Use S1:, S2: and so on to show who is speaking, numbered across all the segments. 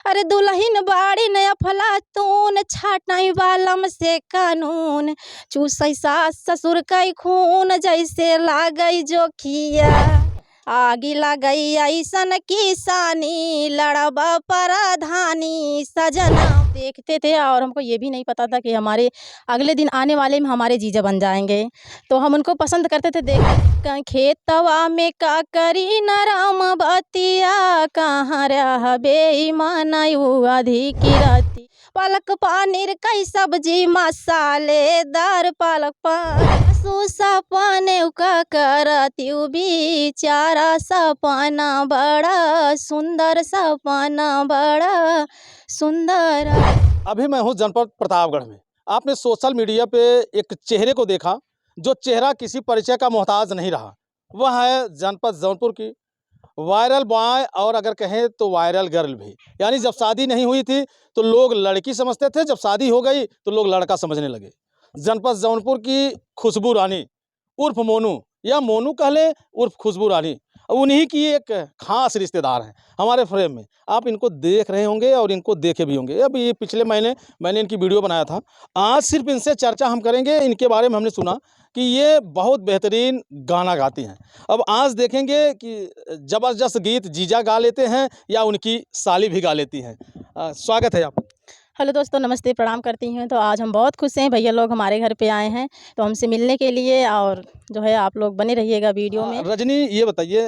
S1: अरे दुल्हन बाड़ी ने अफलातून छाटाई वालम से कानून चूसई सास ससुर कई खून जैसे लागई जोखिया आगी लगई ऐसन किसानी लड़बा पराधानी सजना देखते थे। और हमको ये भी नहीं पता था कि हमारे अगले दिन आने वाले में हमारे जीजा बन जाएंगे, तो हम उनको पसंद करते थे। देख खेतवा में का करी न राम बतिया कहाँ रह बेईमान आधी की राती पालक पनीर कई सब्जी मसालेदार पालक पनीर सपने का करती बेचारा सपना बड़ा सुंदर सपना बड़ा सुंदर।
S2: अभी मैं हूँ जनपद प्रतापगढ़ में। आपने सोशल मीडिया पे एक चेहरे को देखा जो चेहरा किसी परिचय का मोहताज नहीं रहा। वह है जनपद जौनपुर की वायरल बॉय और अगर कहें तो वायरल गर्ल भी। यानी जब शादी नहीं हुई थी तो लोग लड़की समझते थे, जब शादी हो गई तो लोग लड़का समझने लगे। जनपद जौनपुर की खुशबू रानी उर्फ मोनू या मोनू कह लें उर्फ खुशबू रानी, उन्हीं की एक खास रिश्तेदार हैं हमारे फ्रेम में। आप इनको देख रहे होंगे और इनको देखे भी होंगे। अब ये पिछले महीने मैंने इनकी वीडियो बनाया था। आज सिर्फ इनसे चर्चा हम करेंगे। इनके बारे में हमने सुना कि ये बहुत बेहतरीन गाना गाती हैं। अब आज देखेंगे कि ज़बरदस्त गीत जीजा गा लेते हैं या उनकी साली भी गा लेती हैं। स्वागत है आपका।
S1: हेलो दोस्तों, नमस्ते, प्रणाम करती हूँ। तो आज हम बहुत खुश हैं, भैया लोग हमारे घर पे आए हैं तो हमसे मिलने के लिए। और जो है आप लोग बने रहिएगा वीडियो में।
S2: रजनी, ये बताइए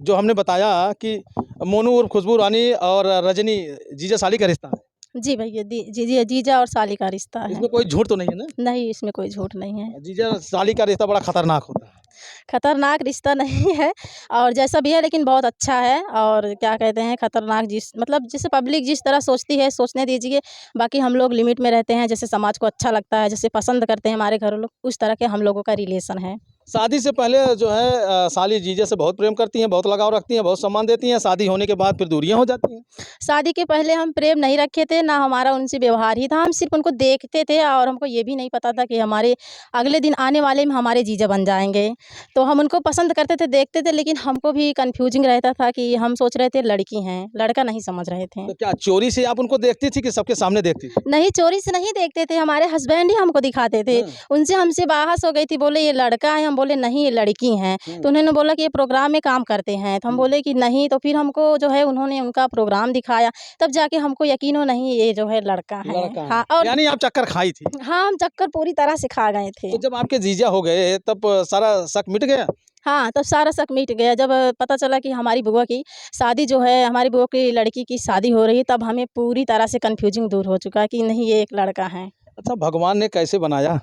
S2: जो हमने बताया कि मोनू और खुशबू रानी और रजनी जीजा साली का रिश्ता है।
S1: जी भैया, जी जीजा और साली का रिश्ता है।
S2: इसमें कोई झूठ तो नहीं है ना?
S1: नहीं, इसमें कोई झूठ नहीं है।
S2: जीजा साली का रिश्ता बड़ा खतरनाक होता है।
S1: खतरनाक रिश्ता नहीं है और जैसा भी है लेकिन बहुत अच्छा है। और क्या कहते हैं, खतरनाक मतलब जैसे पब्लिक जिस तरह सोचती है सोचने दीजिए। बाकी हम लोग लिमिट में रहते हैं, जैसे समाज को अच्छा लगता है, जैसे पसंद करते हैं हमारे घर लोग, उस तरह के हम लोगों का रिलेशन है।
S2: शादी से पहले जो है साली जीजे से बहुत प्रेम करती हैं, बहुत लगाव रखती हैं, बहुत सम्मान देती हैं। शादी होने के बाद फिर दूरियां हो जाती हैं।
S1: शादी के पहले हम प्रेम नहीं रखे थे, ना हमारा उनसे व्यवहार ही था। हम सिर्फ उनको देखते थे और हमको ये भी नहीं पता था कि हमारे अगले दिन आने वाले में हमारे जीजा बन जाएंगे। तो हम उनको पसंद करते थे, देखते थे, लेकिन हमको भी कंफ्यूजिंग रहता था कि हम सोच रहे थे लड़की हैं, लड़का नहीं समझ रहे थे।
S2: तो क्या चोरी से आप उनको देखती थी कि सबके सामने देखती थी?
S1: नहीं, चोरी से नहीं देखते थे, हमारे हस्बैंड ही हमको दिखाते थे। उनसे हमसे बहस हो गई थी, बोले ये लड़का है, हम बोले नहीं ये लड़की हैं। तो उन्होंने बोला कि ये प्रोग्राम में काम करते हैं, तो हम बोले कि नहीं। तो फिर हमको जो है उन्होंने उनका प्रोग्राम दिखाया, तब जाके हमको यकीन हो नहीं ये जो है लड़का है। हाँ, और
S2: यानी आप चक्कर खाई थी?
S1: हाँ, हम चक्कर पूरी तरह से खा गए थे।
S2: तो जब आपके जीजा हो गए तब सारा शक मिट गया?
S1: हाँ, तब सारा शक मिट गया। जब पता चला कि हमारी बुआ की शादी जो है, हमारी बुआ की लड़की की शादी हो रही है, तब हमें पूरी तरह से कन्फ्यूजिंग दूर हो चुका कि नहीं ये एक लड़का है।
S2: अच्छा, भगवान ने कैसे बनाया?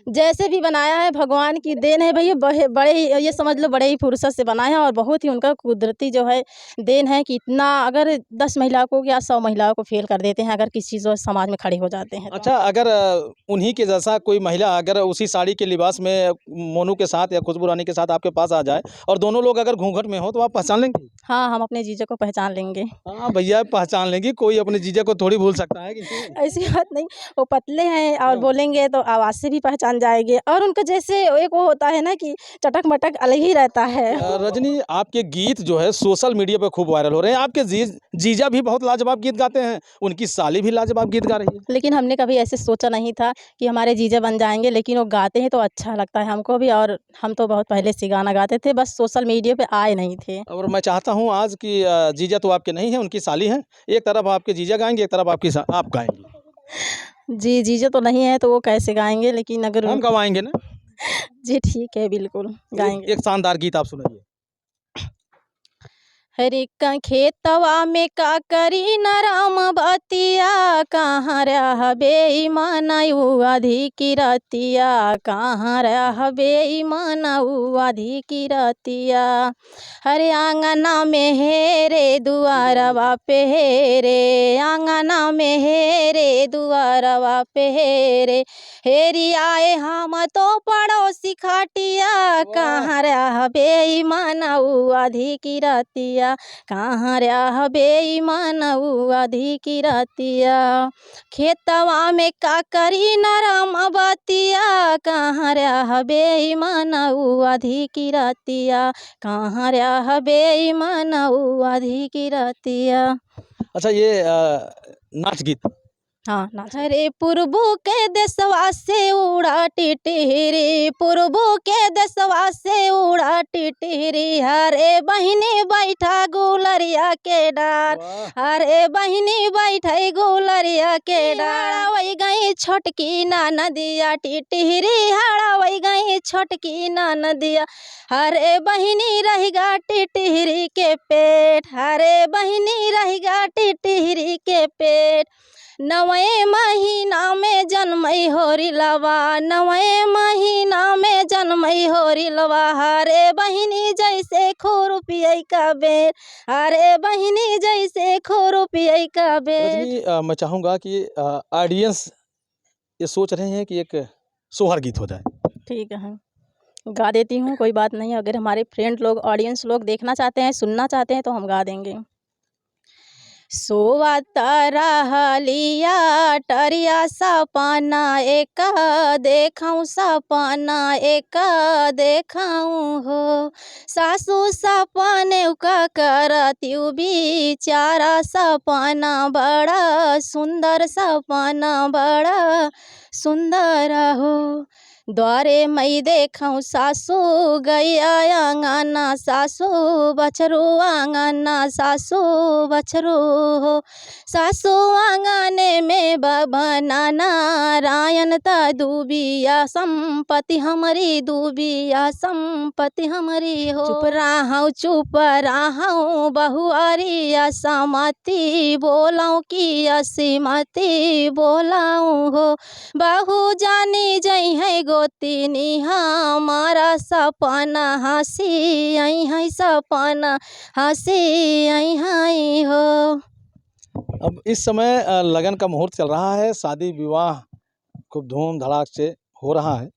S1: जैसे भी बनाया है भगवान की देन है भैया। बड़े ही ये समझ लो, बड़े ही फुर्सत से बनाया है और बहुत ही उनका कुदरती जो है देन है कि इतना अगर 10 महिलाओं को या 100 महिलाओं को फेल कर देते हैं अगर किसी जो समाज में खड़े हो जाते हैं तो।
S2: अच्छा, अगर उन्हीं के जैसा कोई महिला अगर उसी साड़ी के लिबास में मोनू के साथ या खुशबू रानी के साथ आपके पास आ जाए और दोनों लोग अगर घूंघट में हो तो आप पहचान लेंगे?
S1: हाँ, हम अपने जीजा को पहचान लेंगे।
S2: हाँ भैया, पहचान लेंगी। कोई अपने जीजा को थोड़ी भूल सकता है
S1: ऐसी बात नहीं, वो पतले हैं और बोलेंगे तो आवाज़ से भी पहचान जाएंगे। और उनका जैसे एक वो होता है ना कि चटक मटक अलग ही रहता है।
S2: रजनी, आपके गीत जो है सोशल मीडिया पे खूब वायरल हो रहे हैं। आपके जीजा भी बहुत लाजवाब गीत गाते हैं, उनकी साली भी लाजवाब गीत गा रही है।
S1: लेकिन हमने कभी ऐसे सोचा नहीं था कि हमारे जीजा बन जाएंगे, लेकिन वो गाते हैं तो अच्छा लगता है हमको भी। और हम तो बहुत पहले से गाना गाते थे, बस सोशल मीडिया पे आए नहीं थे।
S2: और मैं चाहता हूँ आज कि जीजा तो आपके नहीं हैं, उनकी साली हैं। एक तरफ आपके जीजा गाएंगे, एक तरफ आप गाएंगी।
S1: जी, जीजा तो नहीं है तो वो कैसे गाएंगे, लेकिन अगर
S2: हम गवाएंगे ना।
S1: जी ठीक है, बिल्कुल गाएंगे।
S2: एक शानदार गीत आप सुनाइए।
S1: हरे का खेतवा में का करी न राम बतिया कहाँ रह बेईमान आधी की रतिया कहाँ रह बेईमान आधी की रतिया। हरे आंगना में हेरे दुआरवा पे हेरे आंगना में हेरे दुआरवा पे हेरे हेरी आए हम तो पड़ोसी खाटिया कहाँ रह बेईमान आधी की रतिया कहाँ रह बेईमान आधी की रतिया। खेतवा में का करी न राम बतिया कहाँ रह बेईमान आधी की रतिया कहाँ रह बेईमान आधी की रतिया।
S2: अच्छा, ये नाच गीत।
S1: हाँ नाच। अरे पूर्वो के देशवा से उड़ा टिटहरी, पूर्वो के देशवा से उड़ा टिटहरी, हरे बहिनी बैठा गुलरिया के डार,
S2: वाह।
S1: अरे बहिनी बैठे गुलरिया के डार। वही गई छोटकी ना नदिया टिटहरी, हड़ा वही गई छोटकी ना नदिया, हरे बहिनी रहेगा टिटहरी के पेट, हरे बहिनी रहेगा टिटहरी के पेट। नवे महीना में जन्मई होरी लवा, नवे महीना में जन्मई होरी लवा, हरे बहिनी जैसे खुरपियई का बेर, हरे बहिनी जैसे खुरपियई का बेर।
S2: रजनी, मैं चाहूँगा कि ऑडियंस ये सोच रहे हैं कि एक सोहर गीत हो जाए।
S1: ठीक है, गा देती हूँ, कोई बात नहीं। अगर हमारे फ्रेंड लोग, ऑडियंस लोग देखना चाहते हैं, सुनना चाहते हैं तो हम गा देंगे। सोवता रहलिया टरिया सपना एक देखाऊँ, सपना एक देखाऊँ हो, सासू सपने का करती बिचारा, सपना बड़ा सुंदर, सपना बड़ा सुंदर हो। द्वारे मई देखाऊँ सासू गैया आंगना, सासू बछरू आंगना, सासू बछरू हो, सासू आंगने में बबना नारायण ता दूबिया, संपत्ति हमारी दूबिया, संपत्ति हमारी हो। चुप रहाऊँ बहुआरिया समति बोलाऊँ की असीमति बोलाऊँ हो, बहु जानी जई है गोतिनी हमारा, सपना हंसी आई है, सपना हंसी आई है हो।
S2: अब इस समय लगन का मुहूर्त चल रहा है, शादी विवाह खूब धूम धड़ाक से हो रहा है।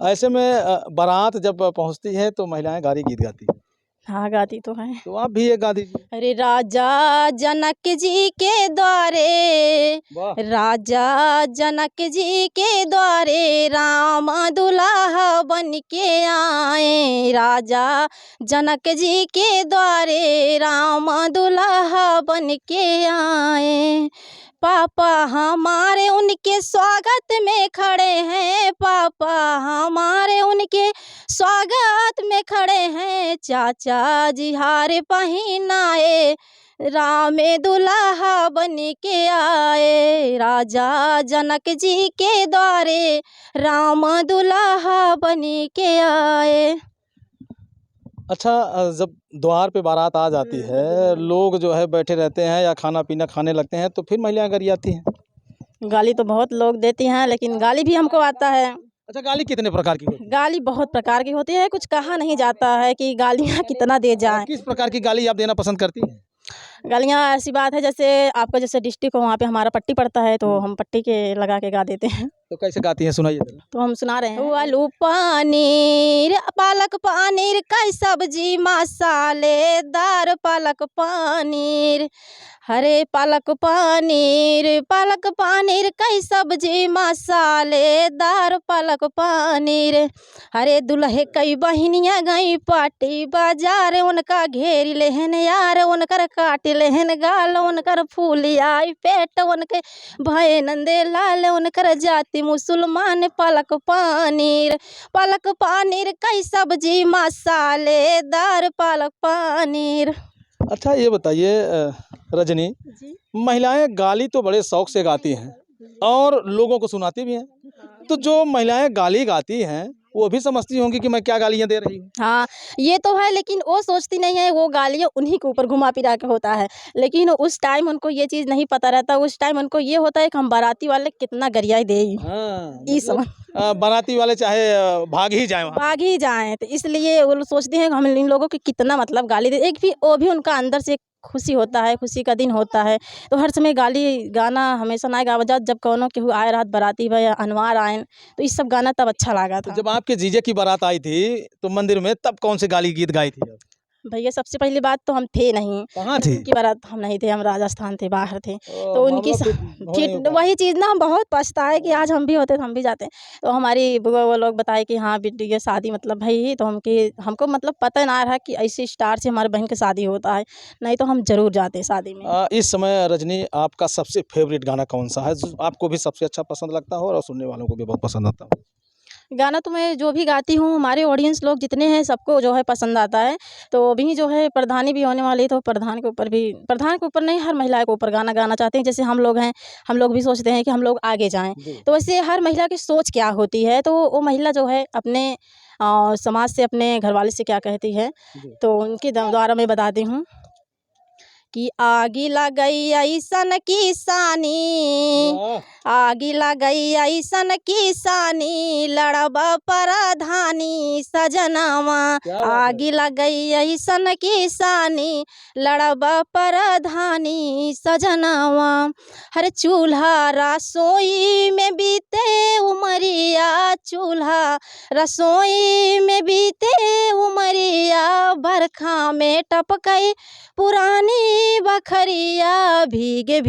S2: ऐसे में बारात जब पहुंचती है तो महिलाएं गारी गीत गाती हैं।
S1: हाँ गाती तो है।
S2: तो आप भी एक गा दीजिए।
S1: अरे राजा जनक जी के द्वारे,
S2: वाह।
S1: राजा जनक जी के द्वारे राम दुल्हा बन के आए, राजा जनक जी के द्वारे राम दुल्हा बन के आए। पापा हमारे उनके स्वागत में खड़े हैं, पापा हमारे उनके स्वागत में खड़े हैं, चाचा जी हार पहनाए रामे दुल्हा बन के आए, राजा जनक जी के द्वारे राम दुल्हा बन के आए।
S2: अच्छा, जब द्वार पे बारात आ जाती है, लोग जो है बैठे रहते हैं या खाना पीना खाने लगते हैं, तो फिर महिलाएं गरियाती हैं।
S1: गाली तो बहुत लोग देती हैं, लेकिन गाली भी हमको आता है।
S2: अच्छा, गाली कितने प्रकार की होती है?
S1: गाली बहुत प्रकार की होती है, कुछ कहा नहीं जाता है कि गालियाँ कितना दे जाएं।
S2: किस प्रकार की गाली आप देना पसंद करती हैं?
S1: गालियाँ ऐसी बात है, जैसे आपका जैसे डिस्ट्रिक्ट हो वहाँ पे हमारा पट्टी पड़ता है, तो हम पट्टी के लगा के गा देते हैं।
S2: तो कैसे गाती हैं, सुनाइए जरा।
S1: तो हम सुना रहे हैं। आलू पनीर पालक पनीर कई सब्जी मसालेदार, पालक पनीर, हरे पालक पनीर कई सब्जी मसालेदार, पालक पनीर, हरे दुल्हे कई बहनियाँ गई पार्टी बाजार, उनका घेर लेहन यार, उनकर काट लेहन गाल, उनकर फूल आई पेट, उनके भय नंदे लाल, उनकर जाति मुसलमान, पालक पनीर कई सब्जी मसालेदार, पालक पनीर।
S2: अच्छा, ये बताइए रजनी,
S1: जी
S2: महिलाएं गाली तो बड़े शौक से गाती हैं और लोगों को सुनाती भी हैं, तो जो महिलाएं गाली गाती हैं वो भी समझती होंगी कि मैं क्या गालियां दे रही हूँ।
S1: हाँ ये तो है, लेकिन वो सोचती नहीं है, वो गालियाँ उन्हीं के ऊपर घुमा फिरा के होता है, लेकिन उस टाइम उनको ये चीज़ नहीं पता रहता। उस टाइम उनको ये होता है कि हम बाराती वाले कितना गरियाई दे,
S2: हाँ,
S1: ई समझ
S2: बाराती वाले चाहे भाग ही जाए वहाँ।
S1: भाग ही जाएं, तो इसलिए वो लोग सोचते हैं कि हम इन लोगों की कितना मतलब गाली दे। एक भी वो भी उनका अंदर से खुशी होता है, खुशी का दिन होता है, तो हर समय गाली गाना हमेशा ना गावा जात। जब कौनो केहू आए रात बाराती भा या अनवार आए, तो इस सब गाना तब अच्छा लगा
S2: तो
S1: था।
S2: जब आपके जीजे की बारात आई थी तो मंदिर में, तब कौन से गाली गीत गाई थी आप?
S1: भैया सबसे पहली बात तो हम थे नहीं,
S2: कहाँ थे?
S1: उनकी बारात हम नहीं थे, हम राजस्थान थे, बाहर थे। तो
S2: मामला
S1: उनकी
S2: फिट हो नहीं
S1: फिट
S2: हो पाया।
S1: वही चीज़ ना हम बहुत पछताए कि आज हम भी होते तो हम भी जाते। तो हमारी वो लोग बताए कि हाँ बेटी ये शादी मतलब भई, तो हमको मतलब पता ना रहा कि ऐसे स्टार से हमारे बहन की शादी होता है, नहीं तो हम ज़रूर जाते शादी में।
S2: इस समय रजनी आपका सबसे फेवरेट गाना कौन-सा है जो आपको भी सबसे अच्छा पसंद लगता हो और सुनने वालों को भी बहुत पसंद आता हो?
S1: गाना तो मैं जो भी गाती हूँ हमारे ऑडियंस लोग जितने हैं सबको जो है पसंद आता है। तो अभी जो है प्रधानी भी होने वाली है, तो प्रधान के ऊपर नहीं, हर महिला के ऊपर गाना गाना चाहते हैं। जैसे हम लोग हैं, हम लोग भी सोचते हैं कि हम लोग आगे जाएँ।
S2: जी।
S1: तो वैसे हर महिला की सोच क्या होती है, तो वो महिला जो है अपने समाज से, अपने घरवाले से क्या कहती है,
S2: जी।
S1: तो उनके द्वारा मैं बताती हूँ कि आगी लगई ऐसन किसानी,
S2: वाह!
S1: आगी लगई ऐसन किसानी, लड़ब परधानी सजनावा।
S2: क्या बात है!
S1: आगी लगई ऐसन किसानी, लड़ब परधानी सजनावा। हर चूल्हा रसोई में बीते उमरिया, चूल्हा रसोई में बीते उमरिया, बरखा में टपकई पुरानी बखरिया। भीगे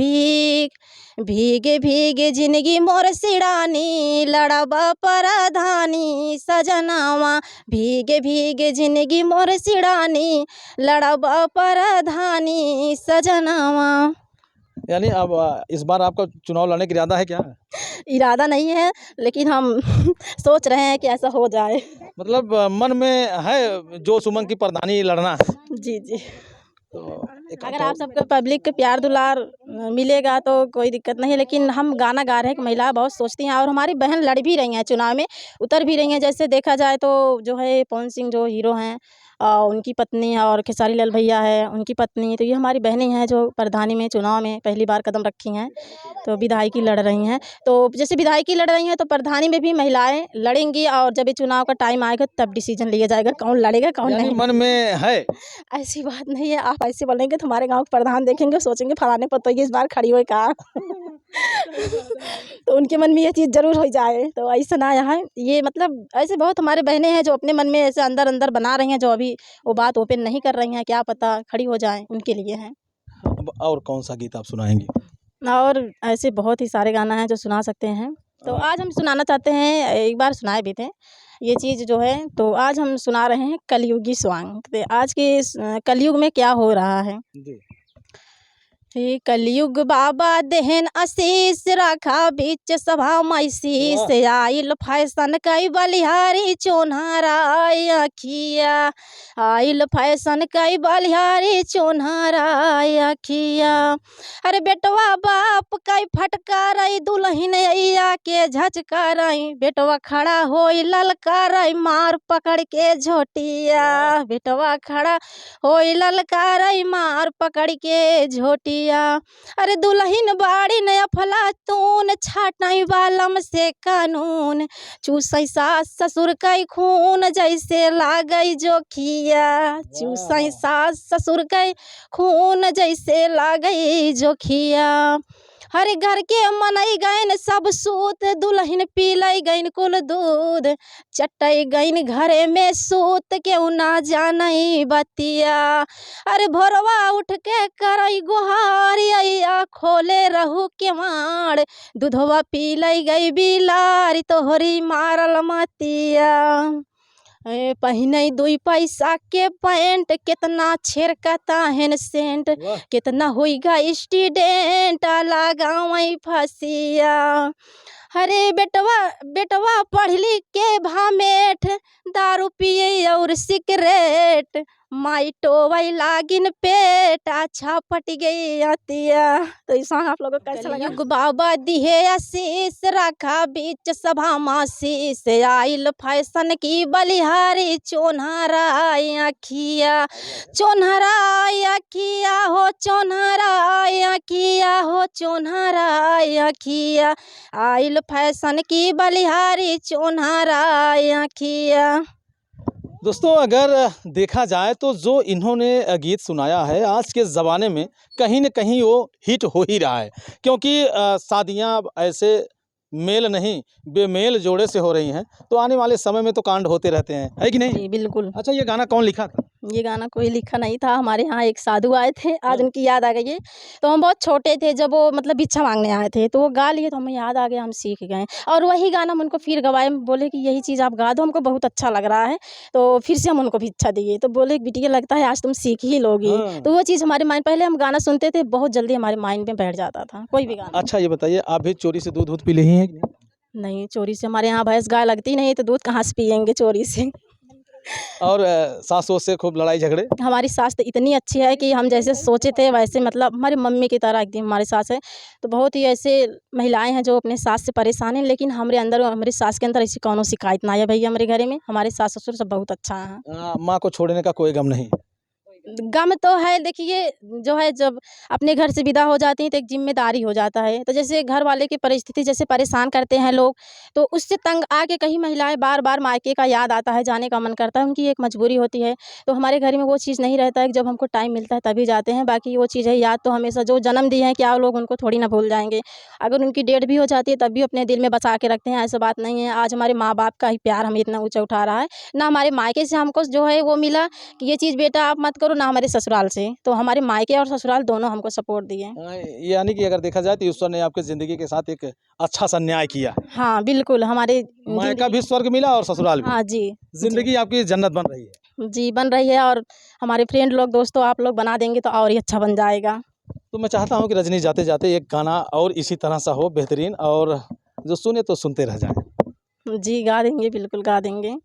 S1: भीगे भीगे जिंदगी मोर सिड़ानी, लड़ब परधानी सजनावा। भीगे भीगे जिंदगी मोर सिड़ानी, लड़ब परधानी सजनावा।
S2: यानी अब इस बार आपका चुनाव लड़ने का इरादा है क्या?
S1: इरादा नहीं है, लेकिन हम सोच रहे हैं कि ऐसा हो जाए।
S2: मतलब मन में है जोश उमंग की प्रधानी लड़ना है।
S1: जी जी।
S2: तो एक
S1: अगर आप सबको पब्लिक के प्यार दुलार मिलेगा तो कोई दिक्कत नहीं है, लेकिन हम गाना गा रहे हैं कि महिला बहुत सोचती हैं, और हमारी बहन लड़ भी रही हैं चुनाव में, उतर भी रही हैं। जैसे देखा जाए तो जो है पवन सिंह जो हीरो हैं, उनकी पत्नी, और खेसारी लाल भैया है उनकी पत्नी, तो ये हमारी बहनें हैं जो प्रधानी में चुनाव में पहली बार कदम रखी हैं, तो विधायकी लड़ रही हैं। तो जैसे विधायकी लड़ रही हैं तो प्रधानी में भी महिलाएं लड़ेंगी, और जब ये चुनाव का टाइम आएगा तब डिसीजन लिया जाएगा कौन लड़ेगा कौन
S2: यानी
S1: नहीं।
S2: मन में है।
S1: ऐसी बात नहीं है, आप ऐसे बोलेंगे तो हमारे गांव के प्रधान देखेंगे, सोचेंगे फलाने पर तो ये इस बार खड़ी हुई का। तो उनके मन में ये चीज़ जरूर हो जाए, तो ऐसा ना यहाँ ये मतलब ऐसे बहुत हमारे बहनें हैं जो अपने मन में ऐसे अंदर अंदर बना रही हैं, जो अभी वो बात ओपन नहीं कर रही हैं, क्या पता खड़ी हो जाए, उनके लिए हैं।
S2: अब और कौन-सा गीत आप सुनाएँगी?
S1: और ऐसे बहुत ही सारे गाना हैं जो सुना सकते हैं, तो आज हम सुनाना चाहते हैं, एक बार सुनाए भी थे ये चीज़ जो है, तो आज हम सुना रहे हैं कलयुगी सॉन्ग। तो आज के इस कलयुग में क्या हो रहा है।
S2: जी।
S1: हे कलयुग बाबा देहन आशीष रखा बीच सभा मैसी
S2: वाह!
S1: से आइल फैशन कई बलिहारी चोन्हरा अखिया, आइल फैशन कई बलिहारी चोन्हरा अखिया। अरे बेटवा बाप कई फटकारई दुल्हन अइया के झचकारई, बेटवा खड़ा होई ललकारई मार पकड़ के झोटिया, बेटवा खड़ा होई ललकारई मार पकड़ के झोटिया। अरे दुल्हन बाड़ी नया फलातून, छाटाई वालम से कानून, चूसई सास ससुर कई खून जैसे लागई जोखिया, चूसई सास ससुर कई खून जैसे लागई जोखिया। हर घर के मनई गैन सब सूत, दुल्हन पीलई गैन कुल दूध, चटई गैन घरे में सूत केहू ना जानई बतिया। अरे भोरवा उठ के करई गुहारी अइया खोले रहू केवाड़, दूधवा पीलई गई बिलारी तोहरी मारल मतिया। पहिनई 2 पैसा के पैंट, कितना छेड़कता हेन सेंट,
S2: वाह!
S1: कितना होइगा स्टूडेंट लगावई फसिया। अरे बेटवा बेटवा पढ़ लिख के भामेठ, दारू पिए और सिगरेट, माई टोवई लागिन पेट, अच्छा पट गई अतिया। तो इस सॉन्ग आप लोगों को कैसा लगा। युग बाबा दिहे आशीष रखा बीच सभा मासी से, आइल फैशन की बलिहारी चोन्हरा अखिया, चोन्हरा अखिया हो चोन्हरा अखिया हो चोन्हरा अखिया, आइल फैशन की बलिहारी चोन्हरा अखिया।
S2: दोस्तों अगर देखा जाए तो जो इन्होंने गीत सुनाया है आज के ज़माने में कहीं न कहीं वो हिट हो ही रहा है, क्योंकि शादियाँ अब ऐसे मेल नहीं बेमेल जोड़े से हो रही हैं, तो आने वाले समय में तो कांड होते रहते हैं, है कि नहीं?
S1: जी बिल्कुल।
S2: अच्छा ये गाना कौन लिखा था?
S1: ये गाना कोई लिखा नहीं था, हमारे यहाँ एक साधु आए थे, आज उनकी याद आ गई है। तो हम बहुत छोटे थे जब वो मतलब भिक्षा मांगने आए थे, तो वो गा लिए तो हमें याद आ गया, हम सीख गए और वही गाना हम उनको फिर गवाए। बोले कि यही चीज़ आप गा दो, हमको बहुत अच्छा लग रहा है। तो फिर से हम उनको भिक्षा दिए, तो बोले बिटिया लगता है आज तुम सीख ही लोगी। तो वो चीज़ हमारे माइंड, पहले हम गाना सुनते थे बहुत जल्दी हमारे माइंड में बैठ जाता था कोई भी गाना।
S2: अच्छा ये बताइए, आप भी चोरी से दूध पी रही हैं कि नहीं?
S1: नहीं, चोरी से हमारे यहाँ भैंस गाय लगती नहीं, तो दूध कहाँ से पियेंगे चोरी से।
S2: और सास से खूब लड़ाई झगड़े?
S1: हमारी सास तो इतनी अच्छी है कि हम जैसे सोचे थे वैसे, मतलब हमारी मम्मी की तरह एकदम हमारी सास है। तो बहुत ही ऐसे महिलाएं हैं जो अपने सास से परेशान हैं, लेकिन हमारे अंदर, हमारी सास के अंदर ऐसी कौनो शिकायत ना है भैया। हमारे घर में हमारे सास ससुर सब बहुत अच्छा हैं।
S2: माँ को छोड़ने का कोई गम नहीं?
S1: गम तो है, देखिए जो है जब अपने घर से विदा हो जाती हैं तो एक जिम्मेदारी हो जाता है। तो जैसे घर वाले की परिस्थिति जैसे परेशान करते हैं लोग, तो उससे तंग आके कहीं महिलाएं बार बार मायके का याद आता है, जाने का मन करता है, उनकी एक मजबूरी होती है। तो हमारे घर में वो चीज़ नहीं रहता है कि जब हमको टाइम मिलता है तभी जाते हैं। बाकी वो चीज़ है, याद तो हमेशा जो जन्म दिए हैं, क्या लोग उनको थोड़ी ना भूल जाएंगे। अगर उनकी डेट भी हो जाती है तब भी अपने दिल में बसा के रखते हैं, ऐसा बात नहीं है। आज हमारे माँ बाप का ही प्यार हमें इतना ऊँचा उठा रहा है, ना हमारे मायके से हमको जो है वो मिला कि ये चीज़ बेटा आप मत करो, ना हमारे ससुराल से। तो हमारे मायके और ससुराल दोनों हमको सपोर्ट दिए।
S2: यानी कि अगर देखा जाए तो ईश्वर ने आपके ज़िंदगी के साथ एक अच्छा सा न्याय किया।
S1: हाँ, बिल्कुल हमारे
S2: मायका भी स्वर्ग मिला और ससुराल भी।
S1: हाँ जी,
S2: ज़िंदगी आपकी जन्नत बन रही है।
S1: जी बन रही है। और हमारे फ्रेंड लोग, दोस्तों आप लोग बना देंगे तो और ही अच्छा बन जाएगा।
S2: तो मैं चाहता हूँ कि रजनी जाते जाते एक गाना और इसी तरह सा हो बेहतरीन, और जो सुने तो सुनते रह जाएं।
S1: जी गा देंगे, बिल्कुल गा देंगे।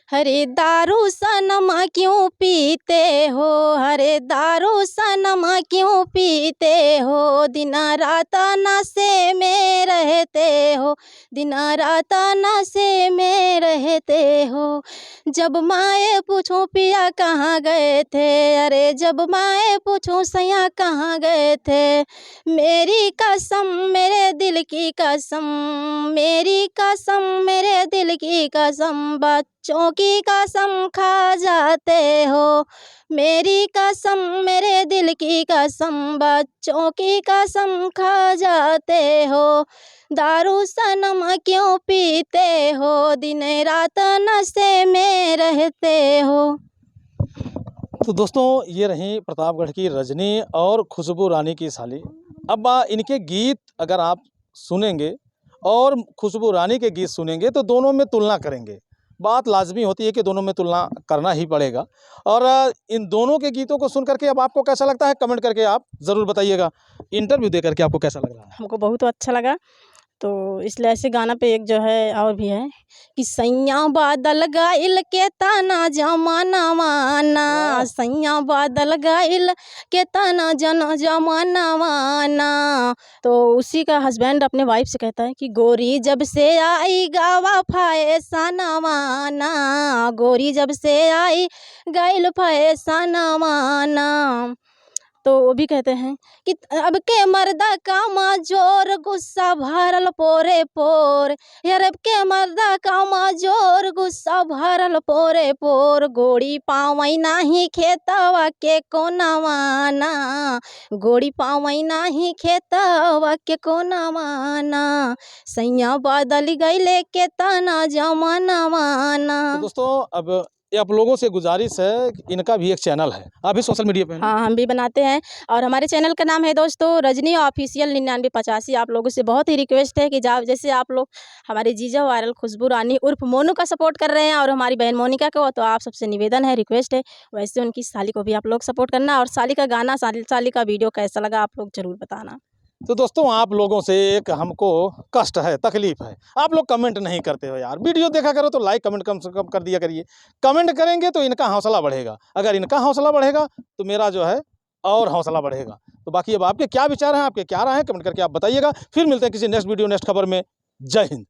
S1: हरे दारू सनम क्यों पीते हो, हरे दारू सनम क्यों पीते हो, दिन रात नशे में रहते हो, दिन रात नशे में रहते हो। जब माए पूछूं पिया कहाँ गए थे, अरे जब माए पूछूं सैया कहाँ गए थे, मेरी कसम मेरे दिल की कसम, मेरी कसम मेरे दिल की कसम, बच्चों की कसम खा जाते हो, मेरी कसम मेरे दिल की कसम, बच्चों की कसम खा जाते हो। दारू सनम क्यों पीते हो, दिन रात नशे में रहते हो।
S2: तो दोस्तों ये रही प्रतापगढ़ की रजनी और खुशबू रानी की साली। अब इनके गीत अगर आप सुनेंगे और खुशबू रानी के गीत सुनेंगे तो दोनों में तुलना करेंगे। बात लाजमी होती है कि दोनों में तुलना करना ही पड़ेगा। और इन दोनों के गीतों को सुन करके अब आपको कैसा लगता है, कमेंट करके आप ज़रूर बताइएगा। इंटरव्यू दे करके आपको कैसा लग रहा है?
S1: हमको बहुत अच्छा लगा। तो इसलिए ऐसे गाना पे एक जो है और भी है कि सैया बादल गाइल के ताना जमाना माना, सैया बादल गाइल के ताना जन जमाना माना। तो उसी का हस्बैंड अपने वाइफ से कहता है कि गोरी जब से आई गावा फैसाना माना, गोरी जब से आई गाइल फैसाना माना। तो वो भी कहते हैं कि अब के मर्दा का माजोर गुस्सा भरल पोरे पोर, यार अब के मर्दा का माजोर गुस्सा भरल पोरे पोर, गोड़ी पावई नाही खेतवा के कोनावाना, गोड़ी पावई नाही खेतवा के कोनावाना, सैया बादल गईले के तना जमाना वाना।
S2: तो दोस्तों अब ये आप लोगों से गुजारिश है कि इनका भी एक चैनल है, आप भी सोशल मीडिया पे हैं?
S1: हाँ, हम भी बनाते हैं और हमारे चैनल का नाम है दोस्तों रजनी ऑफिशियल 9985। आप लोगों से बहुत ही रिक्वेस्ट है कि जैसे आप लोग हमारे जीजा वायरल खुशबू रानी उर्फ मोनू का सपोर्ट कर रहे हैं और हमारी बहन मोनिका को, तो आप सबसे निवेदन है, रिक्वेस्ट है, वैसे उनकी साली को भी आप लोग सपोर्ट करना। और साली का गाना, साली का वीडियो कैसा लगा आप लोग ज़रूर बताना।
S2: तो दोस्तों आप लोगों से एक हमको कष्ट है, तकलीफ़ है, आप लोग कमेंट नहीं करते हो यार। वीडियो देखा करो तो लाइक कमेंट कम से कम कर दिया करिए। कमेंट करेंगे तो इनका हौसला बढ़ेगा, अगर इनका हौसला बढ़ेगा तो मेरा जो है और हौसला बढ़ेगा। तो बाकी अब आपके क्या विचार हैं, आपके क्या राय हैं, कमेंट करके आप बताइएगा। फिर मिलते हैं किसी नेक्स्ट वीडियो नेक्स्ट खबर में। जय हिंद।